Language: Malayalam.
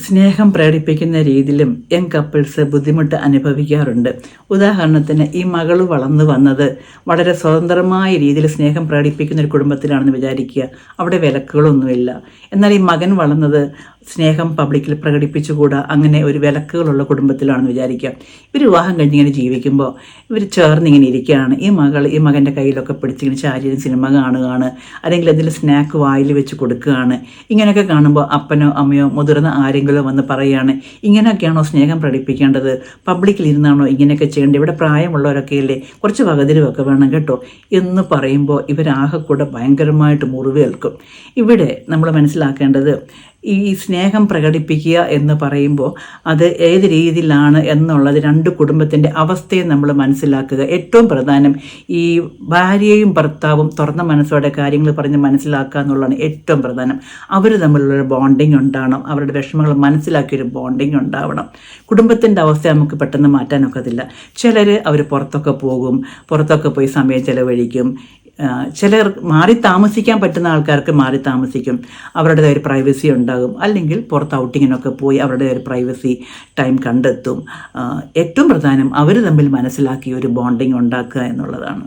സ്നേഹം പ്രകടിപ്പിക്കുന്ന രീതിയിലും യങ് കപ്പിൾസ് ബുദ്ധിമുട്ട് അനുഭവിക്കാറുണ്ട്. ഉദാഹരണത്തിന് ഈ മകൾ വളർന്നു വന്നത് വളരെ സ്വതന്ത്രമായ രീതിയിൽ സ്നേഹം പ്രകടിപ്പിക്കുന്ന ഒരു കുടുംബത്തിലാണെന്ന് വിചാരിക്കുക. അവിടെ വിലക്കുകളൊന്നുമില്ല. എന്നാൽ ഈ മകൻ വളർന്നത് സ്നേഹം പബ്ലിക്കിൽ പ്രകടിപ്പിച്ചുകൂടാ, അങ്ങനെ ഒരു വിലക്കുകളുള്ള കുടുംബത്തിലാണെന്ന് വിചാരിക്കുക. ഇവർ വിവാഹം കഴിഞ്ഞിങ്ങനെ ജീവിക്കുമ്പോൾ ഇവർ ചേർന്നിങ്ങനെ ഇരിക്കുകയാണ്. ഈ മകൻ്റെ കയ്യിലൊക്കെ പിടിച്ചിങ്ങനെ ശാരീരിക സിനിമ കാണുകയാണ്, അല്ലെങ്കിൽ എന്തെങ്കിലും സ്നാക്ക് വായിൽ വെച്ച് കൊടുക്കുകയാണ്. ഇങ്ങനെയൊക്കെ കാണുമ്പോൾ അപ്പനോ അമ്മയോ മുതിർന്ന ആരെങ്കിലും വന്ന് പറയുകയാണ്, ഇങ്ങനെയൊക്കെയാണോ സ്നേഹം പ്രകടിപ്പിക്കേണ്ടത്, പബ്ലിക്കിൽ ഇരുന്നാണോ ഇങ്ങനെയൊക്കെ ചെയ്യേണ്ടത്, ഇവിടെ പ്രായമുള്ളവരൊക്കെ അല്ലേ, കുറച്ച് വകതിരിവൊക്കെ വേണം കേട്ടോ എന്ന് പറയുമ്പോൾ ഇവരാകെ കൂടെ ഭയങ്കരമായിട്ട് മുറിവേൽക്കും. ഇവിടെ നമ്മൾ മനസ്സിലാക്കേണ്ടത്, ഈ സ്നേഹം പ്രകടിപ്പിക്കുക എന്ന് പറയുമ്പോൾ അത് ഏത് രീതിയിലാണ് എന്നുള്ളത് രണ്ട് കുടുംബത്തിൻ്റെ അവസ്ഥയെ നമ്മൾ മനസ്സിലാക്കുക. ഏറ്റവും പ്രധാനം ഈ ഭാര്യയും ഭർത്താവും തുറന്ന മനസ്സോടെ കാര്യങ്ങൾ പറഞ്ഞ് മനസ്സിലാക്കുക എന്നുള്ളതാണ് ഏറ്റവും പ്രധാനം. അവർ തമ്മിലുള്ളൊരു ബോണ്ടിങ് ഉണ്ടാവണം, അവരുടെ വിഷമങ്ങൾ മനസ്സിലാക്കിയൊരു ബോണ്ടിങ് ഉണ്ടാവണം. കുടുംബത്തിൻ്റെ അവസ്ഥ നമുക്ക് പെട്ടെന്ന് മാറ്റാനൊക്കത്തില്ല. ചിലർ അവർ പുറത്തൊക്കെ പോകും, പുറത്തൊക്കെ പോയി സമയം ചെലവഴിക്കും. ചിലർ മാറി താമസിക്കാൻ പറ്റുന്ന ആൾക്കാർക്ക് മാറി താമസിക്കും, അവരുടേതായ ഒരു പ്രൈവസി ഉണ്ടാകും. അല്ലെങ്കിൽ പുറത്ത് ഔട്ടിങ്ങിനൊക്കെ പോയി അവരുടെ ഒരു പ്രൈവസി ടൈം കണ്ടെത്തും. ഏറ്റവും പ്രധാനം അവർ തമ്മിൽ മനസ്സിലാക്കി ഒരു ബോണ്ടിങ് ഉണ്ടാക്കുക എന്നുള്ളതാണ്.